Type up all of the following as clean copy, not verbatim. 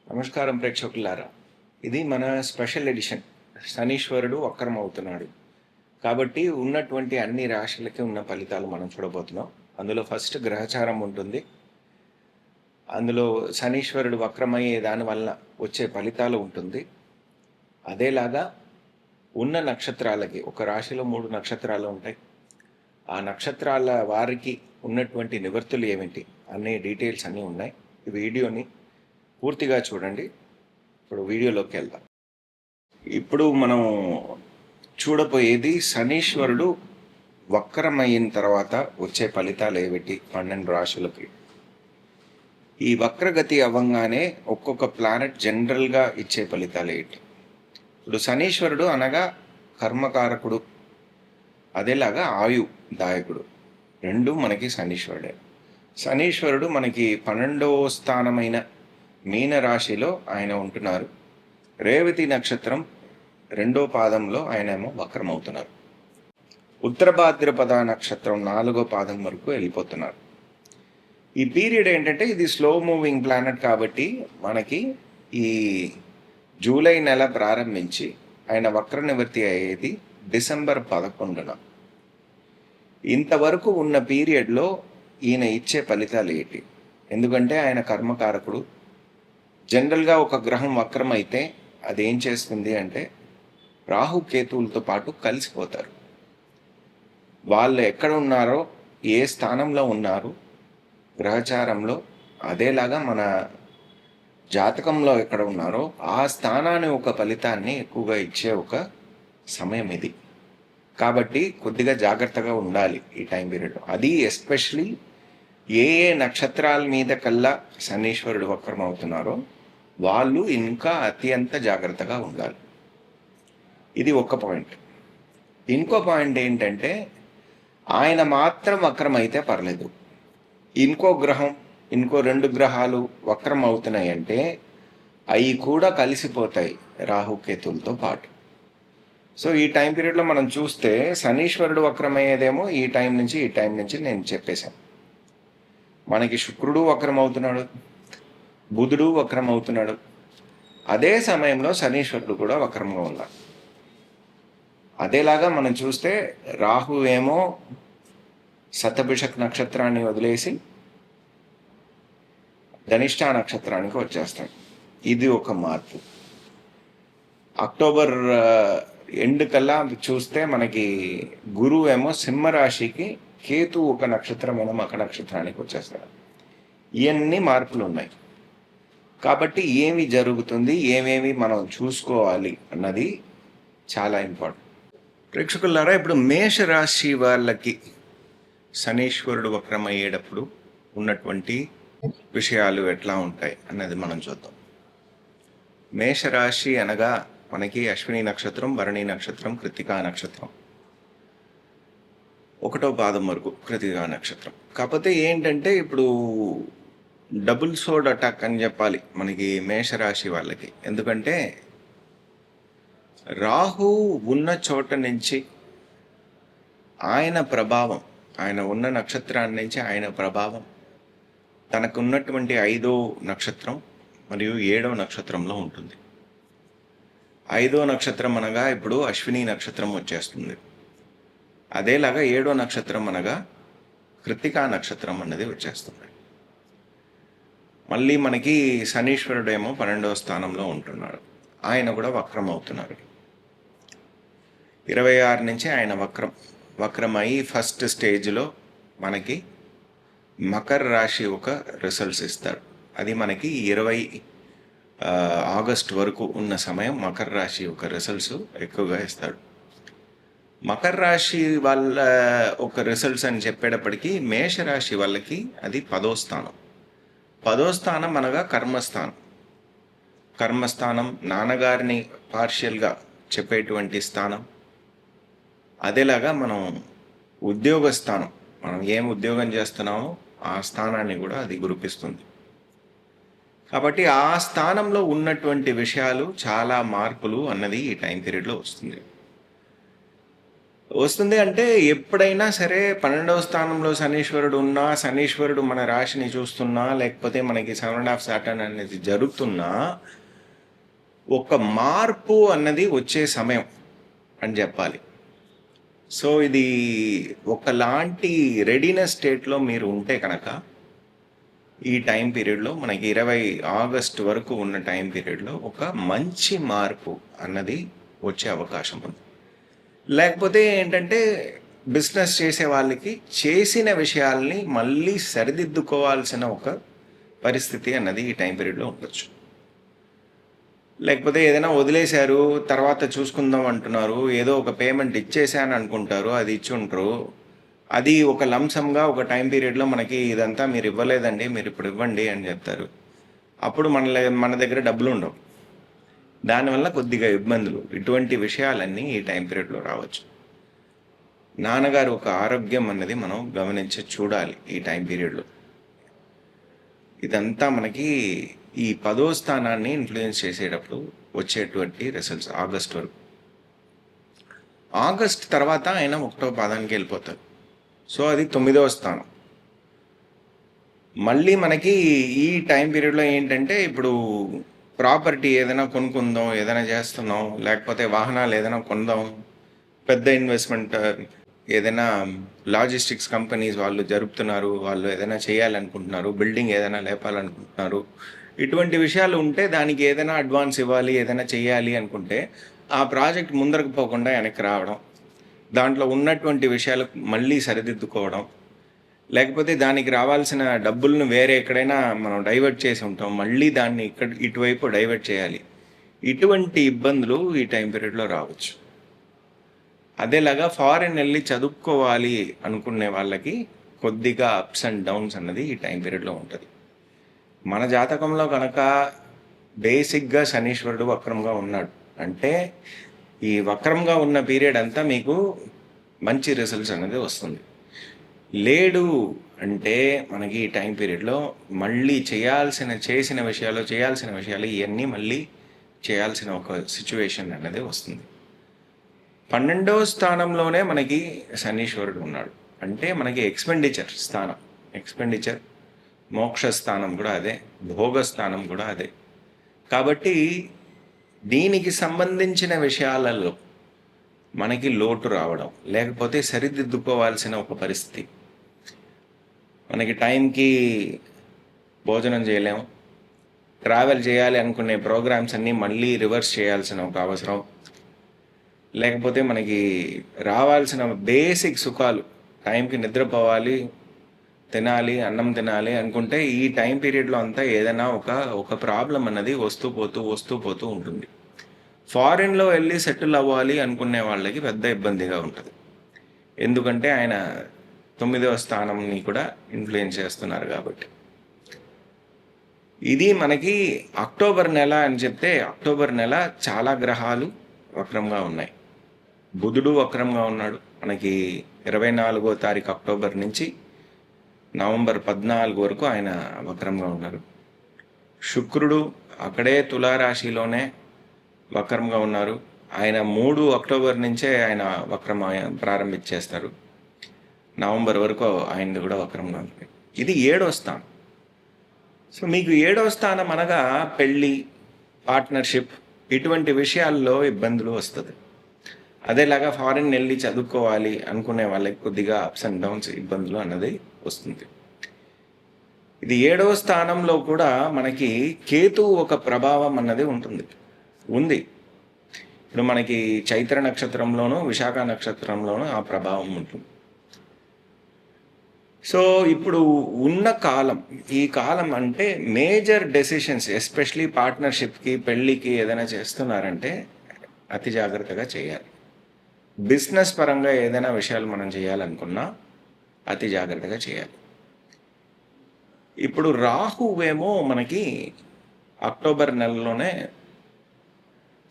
నమస్కారం ప్రేక్షకులారా. ఇది మన స్పెషల్ ఎడిషన్. శనీశ్వరుడు వక్రం అవుతున్నాడు కాబట్టి ఉన్నటువంటి అన్ని రాశులకి ఉన్న ఫలితాలు మనం చూడబోతున్నాం. అందులో ఫస్ట్ గ్రహచారం ఉంటుంది. అందులో శనీశ్వరుడు వక్రమయ్యే దానివల్ల వచ్చే ఫలితాలు ఉంటుంది. అదేలాగా ఉన్న నక్షత్రాలకి ఒక రాశిలో 3 నక్షత్రాలు ఉంటాయి. ఆ నక్షత్రాల వారికి ఉన్నటువంటి నివర్తులు ఏమిటి అనే డీటెయిల్స్ అన్నీ ఉన్నాయి. ఈ వీడియోని పూర్తిగా చూడండి. ఇప్పుడు వీడియోలోకి వెళ్దాం. ఇప్పుడు మనం చూడబోయేది శనీశ్వరుడు వక్రమైన తర్వాత వచ్చే ఫలితాలు ఏమిటి 12 రాశులకి. ఈ వక్రగతి అవ్వంగానే ఒక్కొక్క ప్లానెట్ జనరల్గా ఇచ్చే ఫలితాలు ఏంటి. ఇప్పుడు శనీశ్వరుడు అనగా కర్మకారకుడు, అదేలాగా ఆయుదాయకుడు, రెండు మనకి శనీశ్వరుడే. శనీశ్వరుడు మనకి 12వ స్థానమైన మీన రాశిలో ఆయన ఉంటున్నారు. రేవతి నక్షత్రం 2వ పాదంలో ఆయనేమో వక్రమవుతున్నారు. ఉత్తర భాద్రపద నక్షత్రం 4వ పాదం వరకు వెళ్ళిపోతున్నారు. ఈ పీరియడ్ ఏంటంటే ఇది స్లో మూవింగ్ ప్లానెట్ కాబట్టి మనకి ఈ జూలై నెల ప్రారంభించి ఆయన వక్ర నివృత్తి అయ్యేది డిసెంబర్ 11న. ఇంతవరకు ఉన్న పీరియడ్లో ఈయన ఇచ్చే ఫలితాలు ఏంటి? ఎందుకంటే ఆయన కర్మకారకుడు. జనరల్గా ఒక గ్రహం వక్రం అయితే అది ఏం చేస్తుంది అంటే రాహుకేతువులతో పాటు కలిసిపోతారు. వాళ్ళు ఎక్కడ ఉన్నారో, ఏ స్థానంలో ఉన్నారు గ్రహచారంలో, అదేలాగా మన జాతకంలో ఎక్కడ ఉన్నారో ఆ స్థానాన్ని ఒక ఫలితాన్ని ఎక్కువగా ఇచ్చే ఒక సమయం ఇది. కాబట్టి కొద్దిగా జాగ్రత్తగా ఉండాలి ఈ టైం పీరియడ్. అది ఎస్పెషలీ ఏ నక్షత్రాల మీద కల్లా శనీశ్వరుడు వక్రం అవుతున్నారో వాళ్ళు ఇంకా అత్యంత జాగ్రత్తగా ఉండాలి. ఇది ఒక పాయింట్. ఇంకో పాయింట్ ఏంటంటే ఆయన మాత్రం వక్రం అయితే పర్లేదు, ఇంకో గ్రహం, ఇంకో 2 గ్రహాలు వక్రం అవుతున్నాయి అంటే అవి కూడా కలిసిపోతాయి రాహుకేతులతో పాటు. సో ఈ టైం పీరియడ్లో మనం చూస్తే శనీశ్వరుడు వక్రమయ్యేదేమో ఈ టైం నుంచి నేను చెప్పేశాను. మనకి శుక్రుడు వక్రం అవుతున్నాడు, బుధుడు వక్రం అవుతున్నాడు. అదే సమయంలో శనీశ్వరుడు కూడా వక్రంగా ఉన్నాడు. అదేలాగా మనం చూస్తే రాహు ఏమో శతభిషక్ నక్షత్రాన్ని వదిలేసి ధనిష్ట నక్షత్రానికి వచ్చేస్తాడు. ఇది ఒక మార్పు. అక్టోబర్ ఎండ్ కల్లా చూస్తే మనకి గురువు ఏమో సింహరాశికి, కేతు ఒక నక్షత్రమైన మకర నక్షత్రానికి వచ్చేస్తాడు. ఇవన్నీ మార్పులు ఉన్నాయి. కాబట్టి ఏమి జరుగుతుంది, ఏమేమి మనం చూసుకోవాలి అన్నది చాలా ఇంపార్టెంట్. ప్రేక్షకులారా, ఇప్పుడు మేషరాశి వాళ్ళకి శనీశ్వరుడు వక్రమయ్యేటప్పుడు ఉన్నటువంటి విషయాలు ఎట్లా ఉంటాయి అన్నది మనం చూద్దాం. మేషరాశి అనగా మనకి అశ్విని నక్షత్రం, భరణి నక్షత్రం, కృత్తికా నక్షత్రం, 1వ పాదం వరకు కృత్తికా నక్షత్రం. కాకపోతే ఏంటంటే ఇప్పుడు డబుల్ సోడ్ అటాక్ అని చెప్పాలి మనకి మేషరాశి వాళ్ళకి. ఎందుకంటే రాహు ఉన్న చోట నుంచి ఆయన ప్రభావం, ఆయన ఉన్న నక్షత్రాన్ని నుంచి ఆయన ప్రభావం తనకున్నటువంటి 5వ నక్షత్రం మరియు 7వ నక్షత్రంలో ఉంటుంది. 5వ నక్షత్రం అనగా ఇప్పుడు అశ్విని నక్షత్రం వచ్చేస్తుంది. అదేలాగా 7వ నక్షత్రం అనగా కృత్తికా నక్షత్రం అన్నది వచ్చేస్తుంది. మళ్ళీ మనకి శనీశ్వరుడేమో 12వ స్థానంలో ఉంటున్నాడు. ఆయన కూడా వక్రం అవుతున్నారు. 26 నుంచి ఆయన వక్రమై ఫస్ట్ స్టేజ్లో మనకి మకర రాశి ఒక రిజల్ట్స్ ఇస్తారు. అది మనకి 20 ఆగస్ట్ వరకు ఉన్న సమయం మకర రాశి ఒక రిజల్ట్స్ ఎక్కువగా ఇస్తాడు. మకర రాశి వాళ్ళ ఒక రిజల్ట్స్ అని చెప్పేటప్పటికీ మేషరాశి వాళ్ళకి అది 10వ స్థానం. 10వ స్థానం అనగా కర్మస్థానం, నాన్నగారిని పార్షియల్గా చెప్పేటువంటి స్థానం. అదేలాగా మనం ఉద్యోగ స్థానం, మనం ఏం ఉద్యోగం చేస్తున్నామో ఆ స్థానాన్ని కూడా అది గుర్తిస్తుంది. కాబట్టి ఆ స్థానంలో ఉన్నటువంటి విషయాలు చాలా మార్పులు అన్నది ఈ టైం పీరియడ్లో వస్తుంది. వస్తుంది అంటే ఎప్పుడైనా సరే 12వ స్థానంలో శనీశ్వరుడు ఉన్నా, శనీశ్వరుడు మన రాశిని చూస్తున్నా, లేకపోతే మనకి 7.5 సాటర్న్ అనేది జరుగుతున్నా, ఒక మార్పు అన్నది వచ్చే సమయం అని చెప్పాలి. సో ఇది ఒకలాంటి రెడీనెస్ స్టేట్లో మీరు ఉంటే కనుక ఈ టైం పీరియడ్లో మనకి 20 ఆగస్ట్ వరకు ఉన్న టైం పీరియడ్లో ఒక మంచి మార్పు అన్నది వచ్చే అవకాశం ఉంది. లేకపోతే ఏంటంటే బిజినెస్ చేసే వాళ్ళకి చేసిన విషయాల్ని మళ్ళీ సరిదిద్దుకోవాల్సిన ఒక పరిస్థితి అన్నది ఈ టైం పీరియడ్లో ఉండొచ్చు. లేకపోతే ఏదైనా వదిలేశారు, తర్వాత చూసుకుందాం అంటున్నారు, ఏదో ఒక పేమెంట్ ఇచ్చేసాను అనుకుంటారు, అది ఇచ్చి ఉంటారు, అది ఒక లంసంగా ఒక టైం పీరియడ్లో మనకి ఇదంతా మీరు ఇవ్వలేదండి, మీరు ఇప్పుడు ఇవ్వండి అని చెప్తారు. అప్పుడు మన దగ్గర డబ్బులు ఉండవు. దానివల్ల కొద్దిగా ఇబ్బందులు, ఇటువంటి విషయాలన్నీ ఈ టైం పీరియడ్లో రావచ్చు. నాన్నగారు ఒక ఆరోగ్యం అన్నది మనం గమనించి చూడాలి ఈ టైం పీరియడ్లో. ఇదంతా మనకి ఈ 10వ స్థానాన్ని ఇన్ఫ్లుయెన్స్ చేసేటప్పుడు వచ్చేటువంటి రిజల్ట్స్ ఆగస్ట్ వరకు. ఆగస్ట్ తర్వాత ఆయన 1వ పాదానికి వెళ్ళిపోతారు. సో అది 9వ స్థానం. మళ్ళీ మనకి ఈ టైం పీరియడ్లో ఏంటంటే ఇప్పుడు ప్రాపర్టీ ఏదైనా కొనుక్కుందాం, ఏదైనా చేస్తున్నాం, లేకపోతే వాహనాలు ఏదైనా కొందాం, పెద్ద ఇన్వెస్ట్మెంట్ ఏదైనా లాజిస్టిక్స్ కంపెనీస్ వాళ్ళు జరుపుతున్నారు, వాళ్ళు ఏదైనా చేయాలనుకుంటున్నారు, బిల్డింగ్ ఏదైనా లేపాలనుకుంటున్నారు, ఇటువంటి విషయాలు ఉంటే దానికి ఏదైనా అడ్వాన్స్ ఇవ్వాలి, ఏదైనా చేయాలి అనుకుంటే ఆ ప్రాజెక్ట్ ముందరకు పోకుండా వెనక్కి రావడం, దాంట్లో ఉన్నటువంటి విషయాలు మళ్ళీ సరిదిద్దుకోవడం, లేకపోతే దానికి రావాల్సిన డబ్బులను వేరే ఎక్కడైనా మనం డైవర్ట్ చేసి ఉంటాం, మళ్ళీ దాన్ని ఇటువైపు డైవర్ట్ చేయాలి. ఇటువంటి ఇబ్బందులు ఈ టైం పీరియడ్లో రావచ్చు. అదేలాగా ఫారిన్ వెళ్ళి చదువుకోవాలి అనుకునే వాళ్ళకి కొద్దిగా అప్స్ అండ్ డౌన్స్ అన్నది ఈ టైం పీరియడ్లో ఉంటుంది. మన జాతకంలో కనుక బేసిక్గా శనీశ్వరుడు వక్రంగా ఉన్నాడు అంటే ఈ వక్రంగా ఉన్న పీరియడ్ అంతా మీకు మంచి రిజల్ట్స్ అనేది వస్తుంది. లేడు అంటే మనకి ఈ టైం పీరియడ్లో మళ్ళీ చేయాల్సిన విషయాలు ఇవన్నీ మళ్ళీ చేయాల్సిన ఒక సిచ్యువేషన్ అనేది వస్తుంది. 12వ స్థానంలోనే మనకి శనీశ్వరుడు ఉన్నాడు అంటే మనకి ఎక్స్పెండిచర్ మోక్ష స్థానం కూడా అదే, భోగ స్థానం కూడా అదే. కాబట్టి దీనికి సంబంధించిన విషయాలలో మనకి లోటు రావడం, లేకపోతే సరిదిద్దుకోవాల్సిన ఒక పరిస్థితి, మనకి టైంకి భోజనం చేయలేము, ట్రావెల్ చేయాలి అనుకునే ప్రోగ్రామ్స్ అన్నీ మళ్ళీ రివర్స్ చేయాల్సిన ఒక అవసరం, లేకపోతే మనకి రావాల్సిన బేసిక్ సుఖాలు, టైంకి నిద్రపోవాలి, తినాలి, అన్నం తినాలి అనుకుంటే ఈ టైం పీరియడ్లో అంతా ఏదైనా ఒక ప్రాబ్లం అన్నది వస్తూ పోతూ ఉంటుంది. ఫారిన్లో వెళ్ళి సెటిల్ అవ్వాలి అనుకునే వాళ్ళకి పెద్ద ఇబ్బందిగా ఉంటుంది. ఎందుకంటే ఆయన 9వ స్థానంని కూడా ఇన్ఫ్లుయెన్స్ చేస్తున్నారు కాబట్టి. ఇది మనకి అక్టోబర్ నెల అని చెప్తే, అక్టోబర్ నెల చాలా గ్రహాలు వక్రంగా ఉన్నాయి. బుధుడు వక్రంగా ఉన్నాడు మనకి 24వ తారీఖు అక్టోబర్ నుంచి నవంబర్ 14 వరకు ఆయన వక్రంగా ఉన్నారు. శుక్రుడు అక్కడే తులారాశిలోనే వక్రంగా ఉన్నారు. ఆయన 3 అక్టోబర్ నుంచే ఆయన వక్రం ప్రారంభించేస్తారు. నవంబర్ వరకు ఆయనది కూడా వక్రంగా ఉంది. ఇది 7వ స్థానం. సో మీకు 7వ స్థానం అనగా పెళ్ళి, పార్ట్నర్షిప్, ఇటువంటి విషయాల్లో ఇబ్బందులు వస్తుంది. అదేలాగా ఫారిన్ వెళ్ళి చదువుకోవాలి అనుకునే వాళ్ళకి కొద్దిగా అప్స్ అండ్ డౌన్స్, ఇబ్బందులు అన్నది వస్తుంది. ఇది 7వ స్థానంలో కూడా మనకి కేతు ఒక ప్రభావం అన్నది ఉంది. ఇప్పుడు మనకి చైత్ర నక్షత్రంలోనూ విశాఖ నక్షత్రంలోనూ ఆ ప్రభావం ఉంటుంది. సో ఇప్పుడు ఉన్న కాలం, ఈ కాలం అంటే మేజర్ డెసిషన్స్, ఎస్పెషలీ పార్ట్నర్షిప్కి, పెళ్ళికి ఏదైనా చేస్తున్నారంటే అతి జాగ్రత్తగా చేయాలి. బిజినెస్ పరంగా ఏదైనా విషయాలు మనం చేయాలనుకున్నా అతి జాగ్రత్తగా చేయాలి. ఇప్పుడు రాహువేమో మనకి అక్టోబర్ నెలలోనే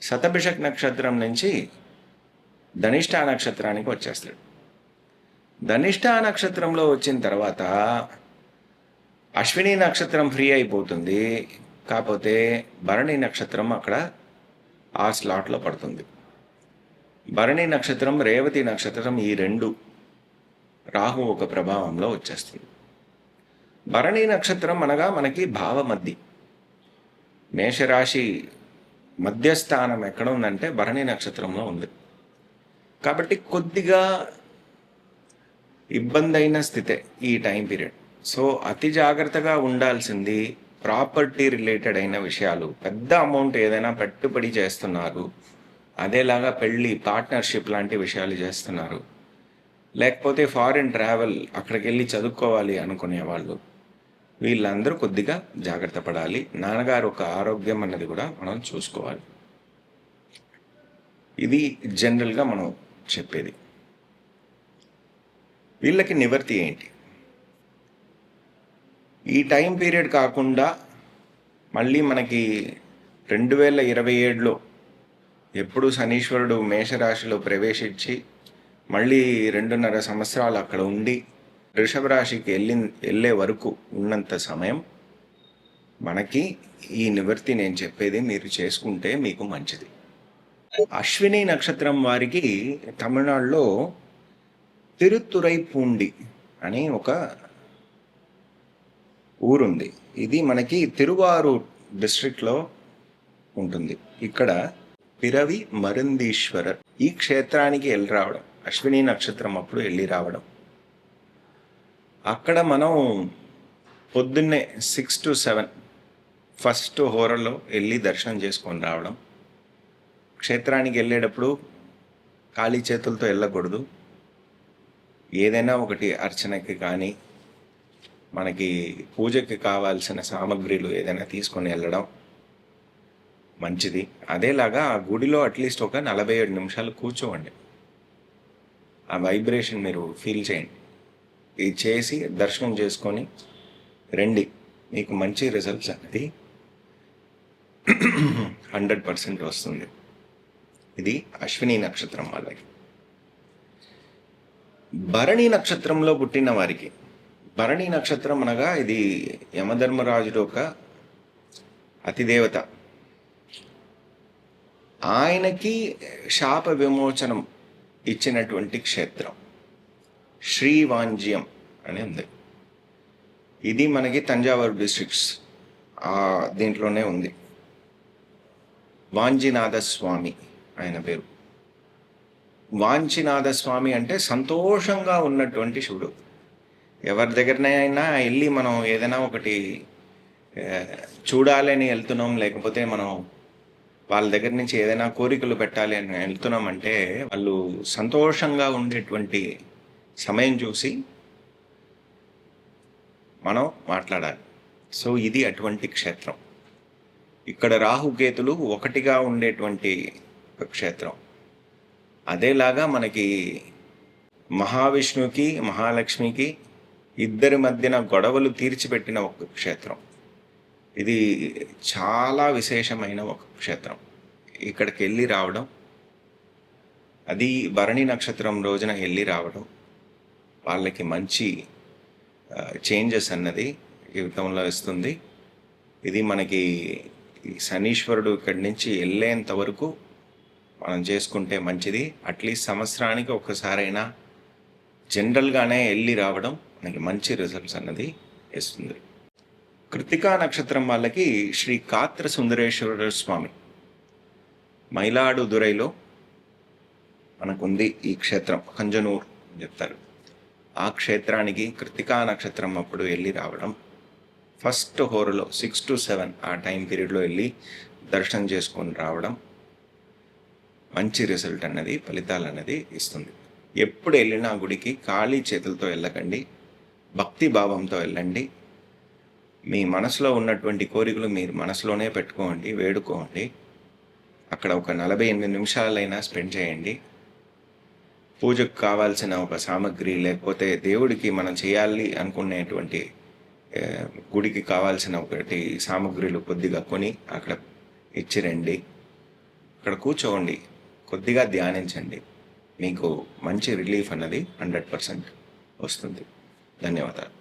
శతభిషక్ నక్షత్రం నుంచి ధనిష్ఠా నక్షత్రానికి వచ్చేస్తాడు. ధనిష్ఠా నక్షత్రంలో వచ్చిన తర్వాత అశ్విని నక్షత్రం ఫ్రీ అయిపోతుంది, కాకపోతే భరణి నక్షత్రం అక్కడ ఆ స్లాట్లో పడుతుంది. భరణి నక్షత్రం, రేవతి నక్షత్రం ఈ రెండు రాహు ఒక ప్రభావంలో వచ్చేస్తుంది. భరణి నక్షత్రం అనగా మనకి భావమద్ది. మేషరాశి మధ్యస్థానం ఎక్కడ ఉందంటే భరణి నక్షత్రంలో ఉంది. కాబట్టి కొద్దిగా ఇబ్బంది అయిన స్థితే ఈ టైం పీరియడ్. సో అతి జాగ్రత్తగా ఉండాల్సింది ప్రాపర్టీ రిలేటెడ్ అయిన విషయాలు. పెద్ద అమౌంట్ ఏదైనా పెట్టుబడి చేస్తున్నారు, అదేలాగా పెళ్ళి, పార్ట్నర్షిప్ లాంటి విషయాలు చేస్తున్నారు, లేకపోతే ఫారిన్ ట్రావెల్, అక్కడికి వెళ్ళి చదువుకోవాలి అనుకునే వాళ్ళు, వీళ్ళందరూ కొద్దిగా జాగ్రత్త పడాలి. నాన్నగారు ఒక ఆరోగ్యం అన్నది కూడా మనం చూసుకోవాలి. ఇది జనరల్గా మనం చెప్పేది. వీళ్ళకి నివర్తి ఏంటి? ఈ టైం పీరియడ్ కాకుండా మళ్ళీ మనకి 2027లో ఎప్పుడు శనీశ్వరుడు మేషరాశిలో ప్రవేశించి మళ్ళీ 2.5 సంవత్సరాలు అక్కడ ఉండి వృషభ రాశికి వెళ్ళే వరకు ఉన్నంత సమయం మనకి ఈ నివర్తి నేను చెప్పేది మీరు చేసుకుంటే మీకు మంచిది. అశ్విని నక్షత్రం వారికి తమిళనాడులో తిరుతురైపూండి అని ఒక ఊరుంది. ఇది మనకి తిరువారూర్ డిస్ట్రిక్ట్లో ఉంటుంది. ఇక్కడ పిరవి మరుందీశ్వరర్ ఈ క్షేత్రానికి వెళ్ళి రావడం, అశ్విని నక్షత్రం అప్పుడు వెళ్ళి రావడం, అక్కడ మనం పొద్దున్నే 6 to 7 ఫస్ట్ హోరలో వెళ్ళి దర్శనం చేసుకొని రావడం. క్షేత్రానికి వెళ్ళేటప్పుడు ఖాళీ చేతులతో వెళ్ళకూడదు. ఏదైనా ఒకటి అర్చనకి కానీ మనకి పూజకి కావాల్సిన సామగ్రిలు ఏదైనా తీసుకొని వెళ్ళడం మంచిది. అదేలాగా ఆ గుడిలో అట్లీస్ట్ ఒక 47 నిమిషాలు కూర్చోండి. ఆ వైబ్రేషన్ మీరు ఫీల్ చేయండి. ఇది చేసి దర్శనం చేసుకొని రండి. మీకు మంచి రిజల్ట్స్ అనేది 100% వస్తుంది. ఇది అశ్విని నక్షత్రం వాళ్ళకి. భరణి నక్షత్రంలో పుట్టిన వారికి, భరణి నక్షత్రం అనగా ఇది యమధర్మరాజుడు ఒక అతిదేవత. ఆయనకి శాప విమోచనం ఇచ్చినటువంటి క్షేత్రం శ్రీవాంజ్యం అని ఉంది. ఇది మనకి తంజావూరు డిస్ట్రిక్ట్స్ దీంట్లోనే ఉంది. వాంజినాథ స్వామి ఆయన పేరు. వాంచినాథ స్వామి అంటే సంతోషంగా ఉన్నటువంటి శివుడు. ఎవరి దగ్గరనైనా వెళ్ళి మనం ఏదైనా ఒకటి చూడాలని వెళ్తున్నాం, లేకపోతే మనం వాళ్ళ దగ్గర నుంచి ఏదైనా కోరికలు పెట్టాలి అని వెళ్తున్నాం అంటే వాళ్ళు సంతోషంగా ఉండేటువంటి సమయం చూసి మనం మాట్లాడాలి. సో ఇది అటువంటి క్షేత్రం. ఇక్కడ రాహుకేతులు ఒకటిగా ఉండేటువంటి క్షేత్రం. అదేలాగా మనకి మహావిష్ణువుకి మహాలక్ష్మికి ఇద్దరి మధ్యన గొడవలు తీర్చిపెట్టిన ఒక క్షేత్రం. ఇది చాలా విశేషమైన ఒక క్షేత్రం. ఇక్కడికి వెళ్ళి రావడం, అది భరణి నక్షత్రం రోజున వెళ్ళి రావడం వాళ్ళకి మంచి చేంజెస్ అన్నది జీవితంలో ఇస్తుంది. ఇది మనకి శనీశ్వరుడు ఇక్కడి నుంచి వెళ్ళేంత వరకు మనం చేసుకుంటే మంచిది. అట్లీస్ట్ సంవత్సరానికి ఒక్కసారైనా జనరల్గానే వెళ్ళి రావడం మనకి మంచి రిజల్ట్స్ అన్నది ఇస్తుంది. కృతికా నక్షత్రం వాళ్ళకి శ్రీ కాత్ర సుందరేశ్వర స్వామి మైలాడుదురైలో మనకుంది ఈ క్షేత్రం. కంజనూర్ చెప్తారు. ఆ క్షేత్రానికి కృతికా నక్షత్రం అప్పుడు వెళ్ళి రావడం, ఫస్ట్ హోరులో 6 to 7 ఆ టైం పీరియడ్లో వెళ్ళి దర్శనం చేసుకొని రావడం మంచి రిజల్ట్ అన్నది, ఫలితాలు అన్నది ఇస్తుంది. ఎప్పుడు వెళ్ళినా గుడికి ఖాళీ చేతులతో వెళ్ళకండి, భక్తి భావంతో వెళ్ళండి. మీ మనసులో ఉన్నటువంటి కోరికలు మీరు మనసులోనే పెట్టుకోండి, వేడుకోండి. అక్కడ ఒక 48 నిమిషాలైనా స్పెండ్ చేయండి. పూజకు కావాల్సిన ఒక సామగ్రి, లేకపోతే దేవుడికి మనం చేయాలి అనుకునేటువంటి గుడికి కావాల్సిన ఒకటి సామగ్రిలు కొద్దిగా కొని అక్కడ ఇచ్చిరండి. అక్కడ కూర్చోండి, కొద్దిగా ధ్యానించండి. మీకు మంచి రిలీఫ్ అన్నది 100% వస్తుంది. ధన్యవాదాలు.